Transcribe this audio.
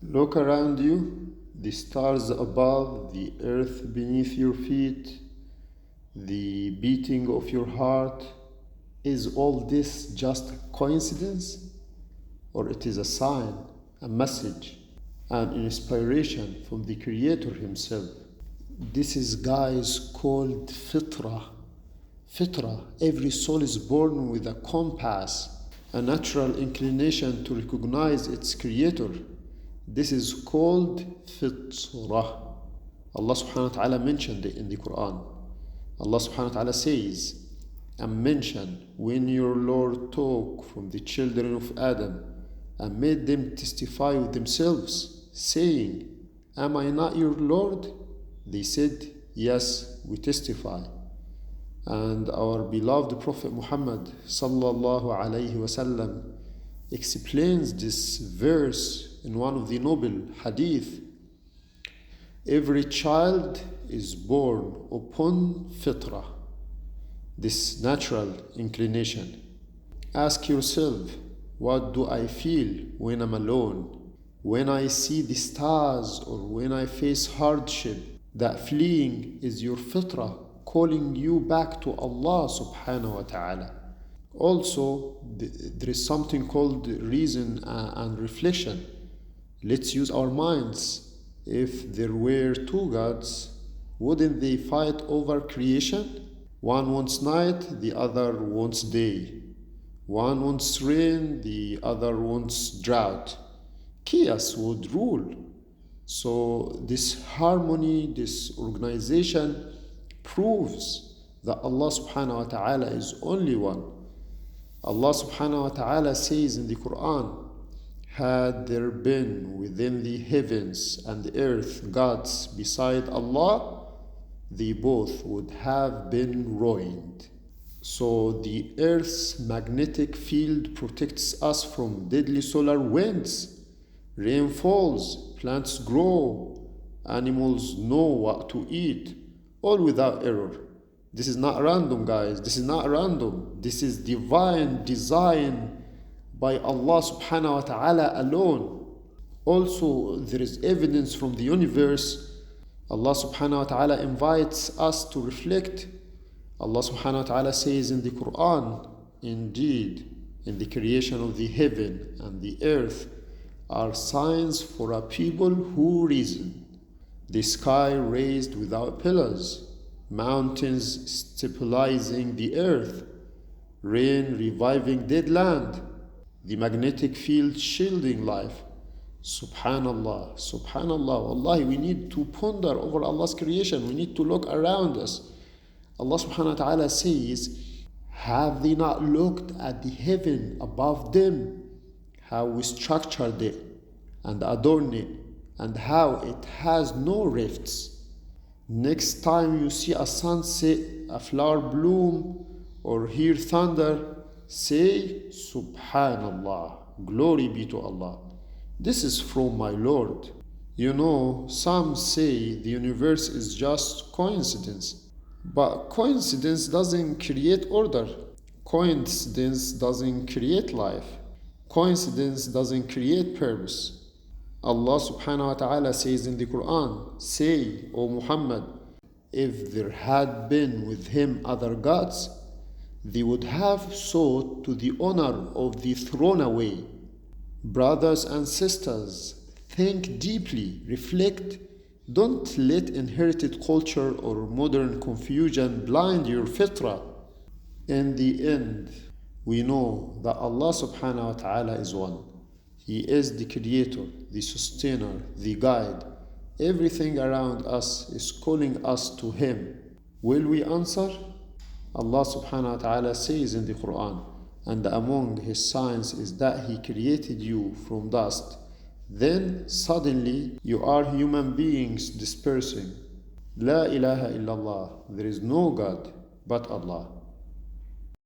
Look around you, the stars above, the earth beneath your feet, the beating of your heart. Is all this just coincidence? Or it is a sign, a message, an inspiration from the Creator Himself? This is, guys, called fitra. Fitra, every soul is born with a compass, a natural inclination to recognize its Creator. This is called fitrah. Allah subhanahu wa ta'ala mentioned it in the Quran. Allah subhanahu wa ta'ala says, and mention when your Lord took from the children of Adam and made them testify with themselves, saying, am I not your Lord? They said, yes, we testify. And our beloved Prophet Muhammad sallallahu alayhi wasallam explains this verse in one of the noble hadith. Every child is born upon fitrah, this natural inclination. Ask yourself, what do I feel when I'm alone? When I see the stars or when I face hardship? That feeling is your fitrah calling you back to Allah subhanahu wa ta'ala. Also, there is something called reason and reflection. Let's use our minds. If there were two gods, wouldn't they fight over creation? One wants night, the other wants day. One wants rain, the other wants drought. Chaos would rule. So this harmony, this organization proves that Allah subhanahu wa ta'ala is only one. Allah subhanahu wa ta'ala says in the Quran, had there been within the heavens and the earth gods beside Allah, they both would have been ruined. So the earth's magnetic field protects us from deadly solar winds. Rain falls, plants grow, animals know what to eat, all without error. This is not random, guys. This is not random. This is divine design by Allah subhanahu wa ta'ala alone. Also, there is evidence from the universe. Allah subhanahu wa ta'ala invites us to reflect. Allah subhanahu wa ta'ala says in the Quran, indeed, in the creation of the heaven and the earth are signs for a people who reason. The sky raised without pillars, mountains stabilizing the earth, rain reviving dead land, the magnetic field shielding life. Subhanallah, subhanallah. Wallahi, we need to ponder over Allah's creation. We need to look around us. Allah subhanahu wa ta'ala says, have they not looked at the heaven above them, how we structured it and adorned it, and how it has no rifts? Next time you see a sunset, a flower bloom, or hear thunder, say, Subhanallah, glory be to Allah. This is from my Lord. You know, some say the universe is just coincidence. But coincidence doesn't create order. Coincidence doesn't create life. Coincidence doesn't create purpose. Allah subhanahu wa ta'ala says in the Quran, say, O Muhammad, if there had been with him other gods, they would have sought to the honor of the thrown away. Brothers and sisters, think deeply, reflect. Don't let inherited culture or modern confusion blind your fitrah. In the end, we know that Allah subhanahu wa ta'ala is one. He is the creator, the sustainer, the guide. Everything around us is calling us to Him. Will we answer? Allah subhanahu wa ta'ala says in the Quran, and among His signs is that He created you from dust. Then suddenly you are human beings dispersing. La ilaha illallah. There is no God but Allah.